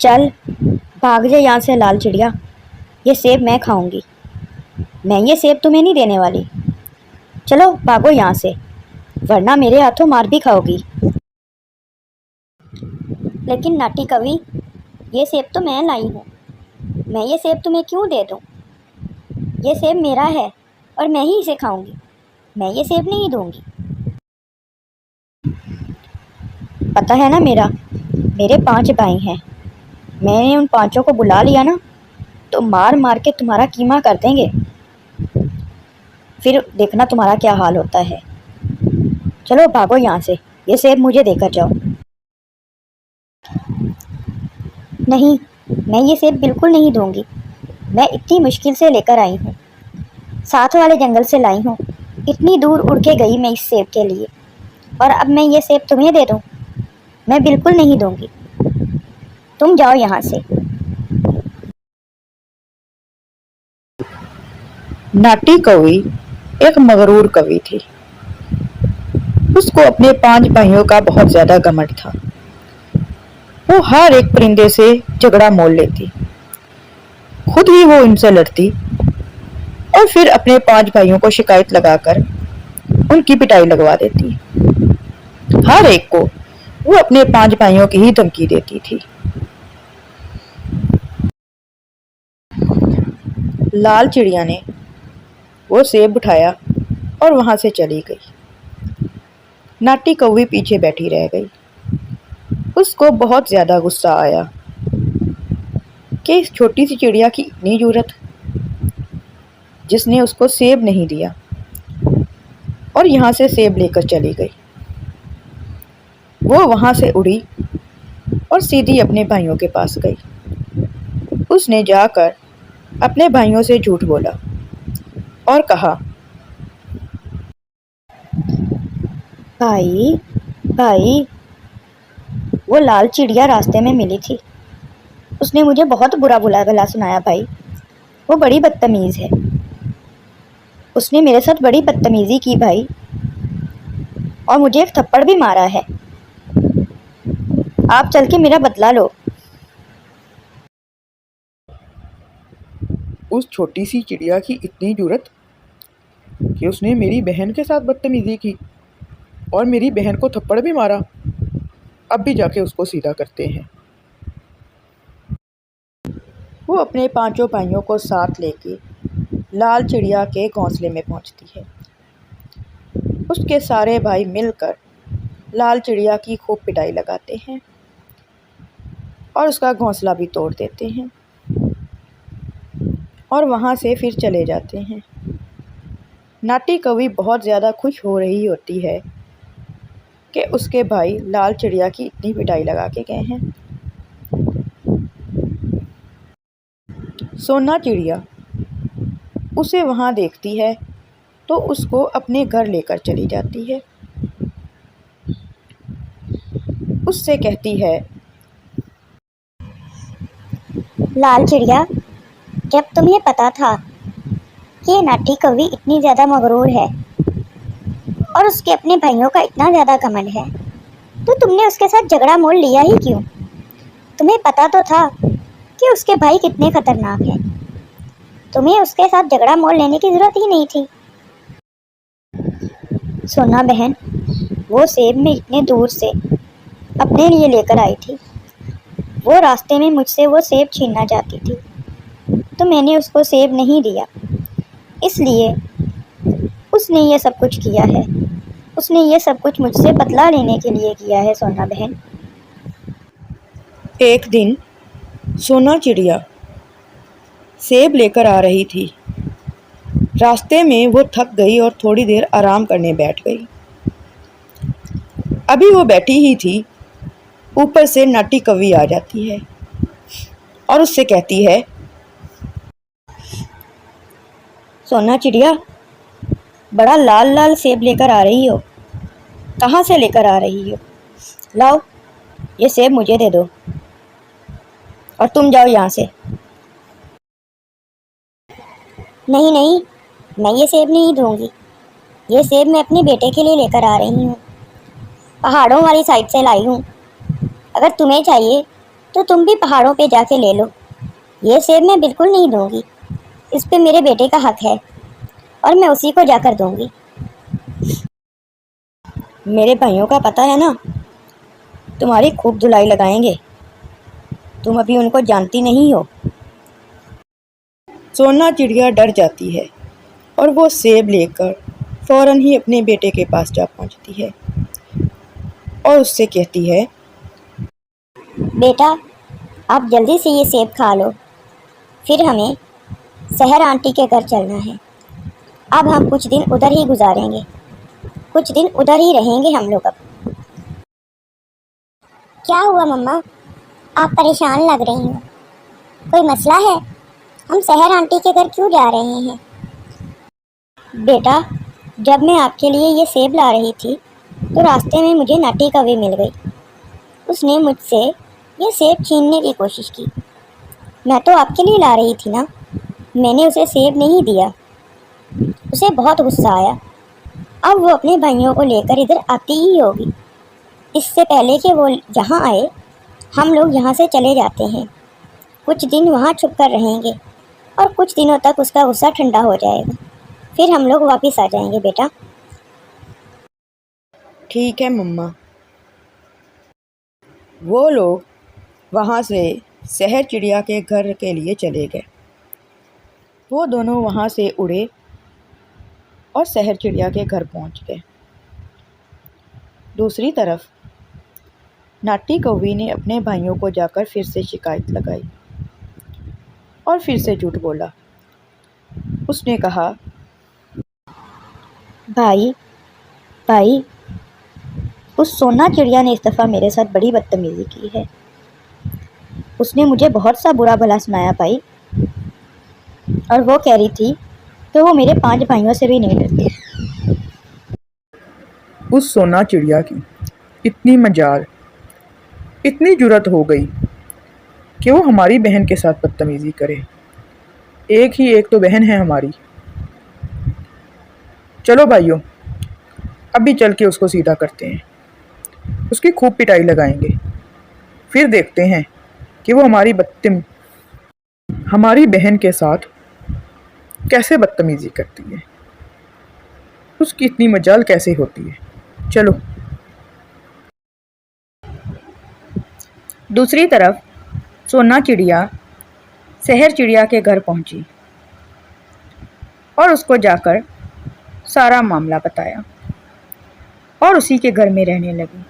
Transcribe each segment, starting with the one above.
चल भाग जा यहाँ से लाल चिड़िया। ये सेब मैं खाऊंगी। मैं ये सेब तुम्हें नहीं देने वाली। चलो भागो यहाँ से, वरना मेरे हाथों मार भी खाओगी। लेकिन नाटी कवि, ये सेब तो मैं लाई हूँ। मैं ये सेब तुम्हें क्यों दे दूँ? ये सेब मेरा है और मैं ही इसे खाऊंगी। मैं ये सेब नहीं दूंगी। पता है ना मेरे 5 भाई हैं। मैंने उन पांचों को बुला लिया ना, तो मार मार के तुम्हारा कीमा कर देंगे। फिर देखना तुम्हारा क्या हाल होता है। चलो भागो यहाँ से, ये सेब मुझे देकर जाओ। नहीं, मैं ये सेब बिल्कुल नहीं दूंगी। मैं इतनी मुश्किल से लेकर आई हूँ, साथ वाले जंगल से लाई हूँ। इतनी दूर उड़ के गई मैं इस सेब के लिए, और अब मैं ये सेब तुम्हें दे दूँ? मैं बिल्कुल नहीं दूंगी। तुम जाओ यहाँ से। नाटी कवि एक मगरूर कवि थी। उसको अपने 5 भाइयों का बहुत ज्यादा घमंड था। वो हर एक परिंदे से झगड़ा मोल लेती, खुद ही वो इनसे लड़ती और फिर अपने 5 भाइयों को शिकायत लगाकर उनकी पिटाई लगवा देती। हर एक को वो अपने 5 भाइयों की ही धमकी देती थी। लाल चिड़िया ने वो सेब उठाया और वहां से चली गई। नाटी कौवी पीछे बैठी रह गई। उसको बहुत ज्यादा गुस्सा आया कि इस छोटी सी चिड़िया की इतनी जुर्रत, जिसने उसको सेब नहीं दिया और यहाँ से सेब लेकर चली गई। वो वहां से उड़ी और सीधी अपने भाइयों के पास गई। उसने जाकर अपने भाइयों से झूठ बोला और कहा, भाई भाई, वो लाल चिड़िया रास्ते में मिली थी। उसने मुझे बहुत बुरा बुला भला सुनाया भाई। वो बड़ी बदतमीज़ है। उसने मेरे साथ बड़ी बदतमीज़ी की भाई, और मुझे एक थप्पड़ भी मारा है। आप चल के मेरा बदला लो। उस छोटी सी चिड़िया की इतनी जुर्रत कि उसने मेरी बहन के साथ बदतमीजी की और मेरी बहन को थप्पड़ भी मारा। अब भी जाके उसको सीधा करते हैं। वो अपने 5 भाइयों को साथ लेके लाल चिड़िया के घोंसले में पहुंचती है। उसके सारे भाई मिलकर लाल चिड़िया की खूब पिटाई लगाते हैं और उसका घोंसला भी तोड़ देते हैं और वहाँ से फिर चले जाते हैं। नाटी कवि बहुत ज़्यादा खुश हो रही होती है कि उसके भाई लाल चिड़िया की इतनी पिटाई लगा के गए हैं। सोना चिड़िया उसे वहाँ देखती है तो उसको अपने घर लेकर चली जाती है। उससे कहती है, लाल चिड़िया, क्या तुम्हें पता था कि ये नाटी कवि इतनी ज़्यादा मगरूर है और उसके अपने भाइयों का इतना ज़्यादा घमंड है, तो तुमने उसके साथ झगड़ा मोल लिया ही क्यों? तुम्हें पता तो था कि उसके भाई कितने खतरनाक हैं। तुम्हें उसके साथ झगड़ा मोल लेने की ज़रूरत ही नहीं थी। सोना बहन, वो सेब मैं इतने दूर से अपने लिए लेकर आई थी। वो रास्ते में मुझसे वो सेब छीनना चाहती थी, तो मैंने उसको सेब नहीं दिया। इसलिए उसने ये सब कुछ किया है। उसने ये सब कुछ मुझसे बदला लेने के लिए किया है सोना बहन। एक दिन सोना चिड़िया सेब लेकर आ रही थी। रास्ते में वो थक गई और थोड़ी देर आराम करने बैठ गई। अभी वो बैठी ही थी, ऊपर से नाटी कवि आ जाती है और उससे कहती है, सोना चिड़िया, बड़ा लाल लाल सेब लेकर आ रही हो। कहाँ से लेकर आ रही हो? लाओ, ये सेब मुझे दे दो और तुम जाओ यहाँ से। नहीं नहीं, मैं ये सेब नहीं दूंगी। ये सेब मैं अपने बेटे के लिए लेकर आ रही हूँ। पहाड़ों वाली साइड से लाई हूँ। अगर तुम्हें चाहिए तो तुम भी पहाड़ों पे जाके ले लो। ये सेब मैं बिल्कुल नहीं दूंगी। इस पे मेरे बेटे का हक है और मैं उसी को जाकर दूंगी। मेरे भाइयों का पता है ना, तुम्हारी खूब धुलाई लगाएंगे। तुम अभी उनको जानती नहीं हो। सोना चिड़िया डर जाती है और वो सेब लेकर फौरन ही अपने बेटे के पास जा पहुंचती है और उससे कहती है, बेटा, आप जल्दी से ये सेब खा लो, फिर हमें शहर आंटी के घर चलना है। अब हम कुछ दिन उधर ही गुजारेंगे, कुछ दिन उधर ही रहेंगे हम लोग अब। क्या हुआ मम्मा, आप परेशान लग रही हो? कोई मसला है? हम शहर आंटी के घर क्यों जा रहे हैं? बेटा, जब मैं आपके लिए ये सेब ला रही थी तो रास्ते में मुझे नटी कौवी मिल गई। उसने मुझसे ये सेब छीनने की कोशिश की। मैं तो आपके लिए ला रही थी ना, मैंने उसे सेब नहीं दिया। उसे बहुत गुस्सा आया। अब वो अपने भाइयों को लेकर इधर आती ही होगी। इससे पहले कि वो यहाँ आए, हम लोग यहाँ से चले जाते हैं। कुछ दिन वहाँ छुप कर रहेंगे और कुछ दिनों तक उसका गुस्सा ठंडा हो जाएगा। फिर हम लोग वापस आ जाएंगे बेटा। ठीक है मम्मा। वो लोग वहाँ से शहर चिड़िया के घर के लिए चले गए। वो दोनों वहाँ से उड़े और शहर चिड़िया के घर पहुँच गए। दूसरी तरफ नाटी कौवी ने अपने भाइयों को जाकर फिर से शिकायत लगाई और फिर से झूठ बोला। उसने कहा, भाई भाई, उस सोना चिड़िया ने इस दफ़ा मेरे साथ बड़ी बदतमीज़ी की है। उसने मुझे बहुत सा बुरा भला सुनाया भाई, और वो कह रही थी कि वो मेरे 5 भाइयों से भी नहीं डरती। उस सोना चिड़िया की इतनी मजाल, इतनी जुर्रत हो गई कि वो हमारी बहन के साथ बदतमीजी करे। एक ही एक तो बहन है हमारी। चलो भाइयों, अभी चल के उसको सीधा करते हैं, उसकी खूब पिटाई लगाएंगे। फिर देखते हैं कि वो हमारी बहन के साथ कैसे बदतमीजी करती है, उसकी इतनी मजाल कैसे होती है। चलो। दूसरी तरफ सोना चिड़िया शहर चिड़िया के घर पहुंची और उसको जाकर सारा मामला बताया और उसी के घर में रहने लगी।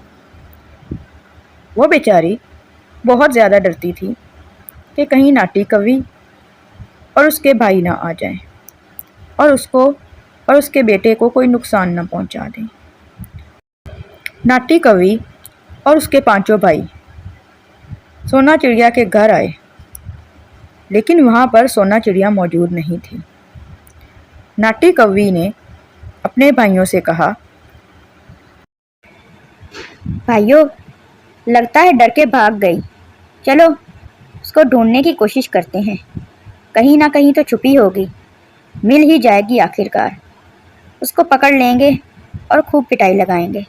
वो बेचारी बहुत ज़्यादा डरती थी कि कहीं नाटी कवि और उसके भाई ना आ जाएं और उसको और उसके बेटे को कोई नुकसान ना पहुंचा दें। नाटी कवि और उसके 5 भाई सोना चिड़िया के घर आए, लेकिन वहाँ पर सोना चिड़िया मौजूद नहीं थी। नाटी कौवी ने अपने भाइयों से कहा, भाइयों, लगता है डर के भाग गई। चलो उसको ढूंढने की कोशिश करते हैं, कहीं ना कहीं तो छुपी होगी, मिल ही जाएगी आखिरकार। उसको पकड़ लेंगे और खूब पिटाई लगाएंगे।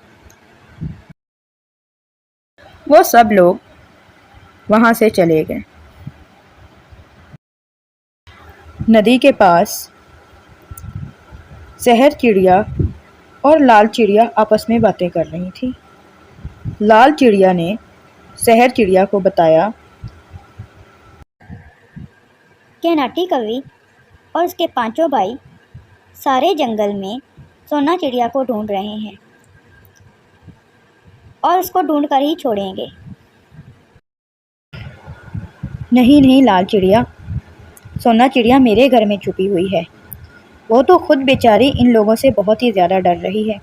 वो सब लोग वहाँ से चले गए। नदी के पास शहर चिड़िया और लाल चिड़िया आपस में बातें कर रही थी। लाल चिड़िया ने शहर चिड़िया को बताया कि नाटी कवि और उसके 5 भाई सारे जंगल में सोना चिड़िया को ढूंढ रहे हैं और उसको ढूंढ कर ही छोड़ेंगे। नहीं नहीं लाल चिड़िया, सोना चिड़िया मेरे घर में छुपी हुई है। वो तो खुद बेचारी इन लोगों से बहुत ही ज़्यादा डर रही है।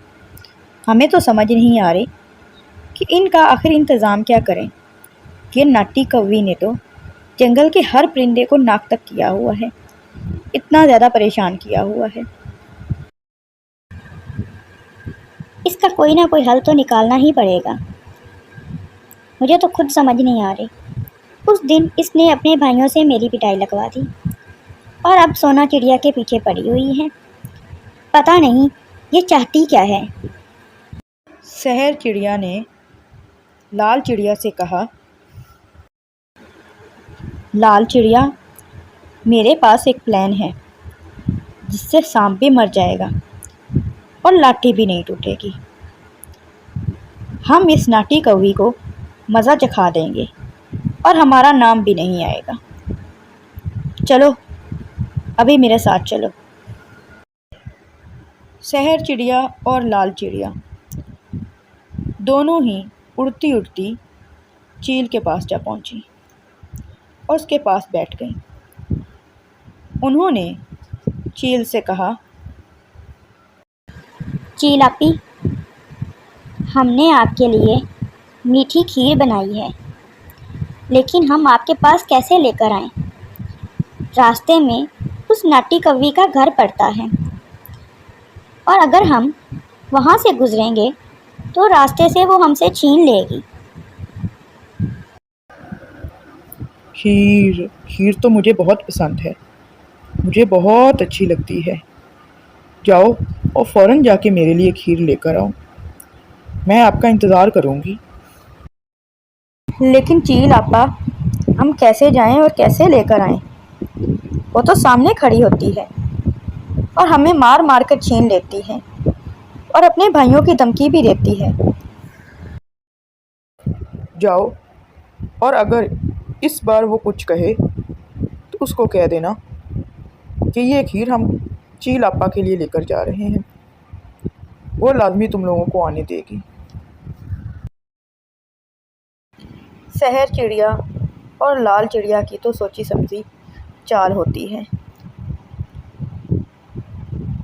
हमें तो समझ नहीं आ रही कि इनका आखिर इंतज़ाम क्या करें। ये नाटी कौवी ने तो जंगल के हर परिंदे को नाक तक किया हुआ है, इतना ज़्यादा परेशान किया हुआ है। इसका कोई ना कोई हल तो निकालना ही पड़ेगा। मुझे तो खुद समझ नहीं आ रही। उस दिन इसने अपने भाइयों से मेरी पिटाई लगवा दी और अब सोना चिड़िया के पीछे पड़ी हुई है। पता नहीं ये चाहती क्या है। शहर चिड़िया ने लाल चिड़िया से कहा, लाल चिड़िया, मेरे पास एक प्लान है जिससे सांप भी मर जाएगा और लाठी भी नहीं टूटेगी। हम इस नाटी कौवी को मज़ा चखा देंगे और हमारा नाम भी नहीं आएगा। चलो, अभी मेरे साथ चलो। शहर चिड़िया और लाल चिड़िया दोनों ही उड़ती उड़ती चील के पास जा पहुंची और उसके पास बैठ गई। उन्होंने चील से कहा, चील आपी, हमने आपके लिए मीठी खीर बनाई है, लेकिन हम आपके पास कैसे लेकर आएं? रास्ते में उस नाटी कौवी का घर पड़ता है, और अगर हम वहाँ से गुजरेंगे तो रास्ते से वो हमसे छीन लेगी। खीर खीर तो मुझे बहुत पसंद है, मुझे बहुत अच्छी लगती है। जाओ और फ़ौरन जाके मेरे लिए खीर लेकर आओ, मैं आपका इंतज़ार करूँगी। लेकिन चील आपा, हम कैसे जाएं और कैसे लेकर आएं? वो तो सामने खड़ी होती है और हमें मार मार कर छीन लेती है और अपने भाइयों की धमकी भी देती है। जाओ, और अगर इस बार वो कुछ कहे तो उसको कह देना कि ये खीर हम चील आपा के लिए लेकर जा रहे हैं, वो लाजमी तुम लोगों को आने देगी। शहर चिड़िया और लाल चिड़िया की तो सोची समझी चाल होती है।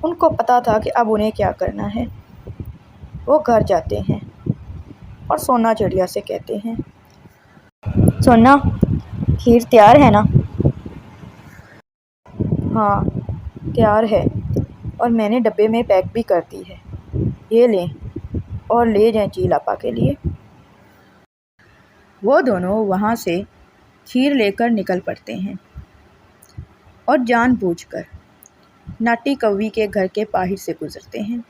उनको पता था कि अब उन्हें क्या करना है। वो घर जाते हैं और सोना चिड़िया से कहते हैं, सोना, खीर तैयार है ना? हाँ, तैयार है, और मैंने डब्बे में पैक भी कर दी है। ये लें और ले जाएं चील आपा के लिए। वो दोनों वहाँ से खीर लेकर निकल पड़ते हैं और जानबूझकर नाटी कौवी के घर के बाहर से गुजरते हैं।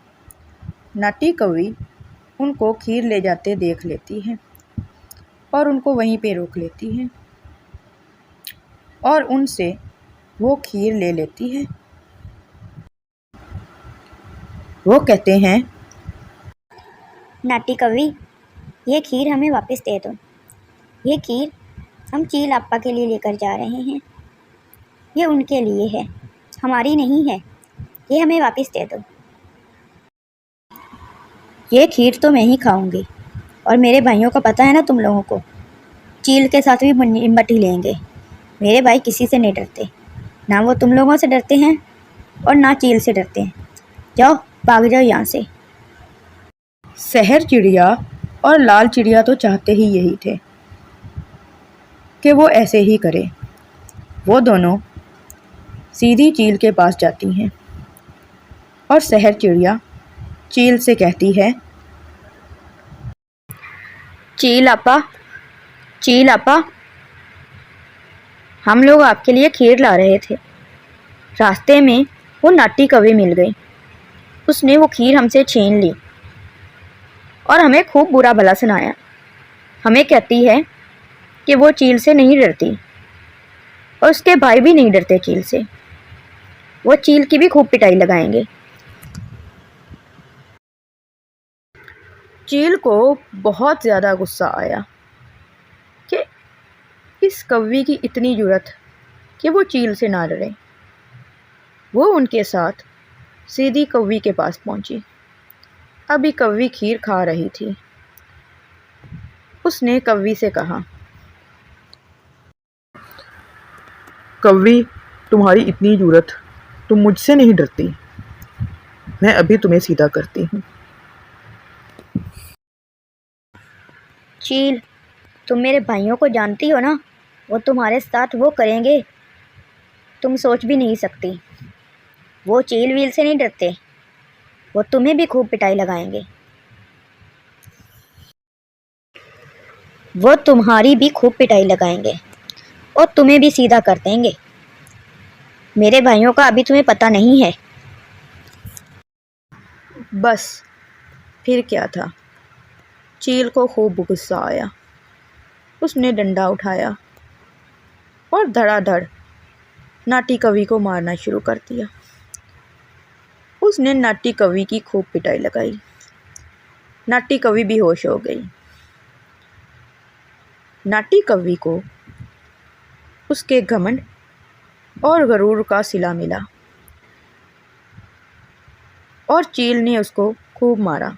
नाटी कौवी उनको खीर ले जाते देख लेती है और उनको वहीं पे रोक लेती है और उनसे वो खीर ले लेती है। वो कहते हैं, नाटी कौवी, ये खीर हमें वापस दे दो। ये खीर हम चील आपा के लिए लेकर जा रहे हैं, ये उनके लिए है, हमारी नहीं है। ये हमें वापस दे दो। ये खीर तो मैं ही खाऊंगी, और मेरे भाइयों का पता है ना तुम लोगों को, चील के साथ भी निपट ही लेंगे। मेरे भाई किसी से नहीं डरते, ना वो तुम लोगों से डरते हैं और ना चील से डरते हैं। जाओ, भाग जाओ यहाँ से। शहर चिड़िया और लाल चिड़िया तो चाहते ही यही थे कि वो ऐसे ही करे। वो दोनों सीधी चील के पास जाती हैं और शहर चिड़िया चील से कहती है, चील आपा, चील आपा, हम लोग आपके लिए खीर ला रहे थे। रास्ते में वो नाटी कौवी मिल गई। उसने वो खीर हमसे छीन ली और हमें खूब बुरा भला सुनाया। हमें कहती है कि वो चील से नहीं डरती और उसके भाई भी नहीं डरते चील से। वो चील की भी खूब पिटाई लगाएंगे। चील को बहुत ज़्यादा गुस्सा आया कि इस कौवी की इतनी जुर्रत कि वो चील से ना डरे। वो उनके साथ सीधी कौवी के पास पहुंची। अभी कौवी खीर खा रही थी। उसने कौवी से कहा, कौवी, तुम्हारी इतनी जुर्रत, तुम मुझसे नहीं डरती। मैं अभी तुम्हें सीधा करती हूँ। चील, तुम मेरे भाइयों को जानती हो ना, वो तुम्हारे साथ वो करेंगे तुम सोच भी नहीं सकती। वो चील वील से नहीं डरते, वो तुम्हें भी खूब पिटाई लगाएंगे। वो तुम्हारी भी खूब पिटाई लगाएंगे और तुम्हें भी सीधा कर देंगे। मेरे भाइयों का अभी तुम्हें पता नहीं है। बस फिर क्या था। चील को खूब गुस्सा आया। उसने डंडा उठाया और धड़ाधड़ नाटी कवि को मारना शुरू कर दिया। उसने नाटी कवि की खूब पिटाई लगाई। नाटी कवि बेहोश हो गई। नाटी कवि को उसके घमंड और गरूर का सिला मिला और चील ने उसको खूब मारा।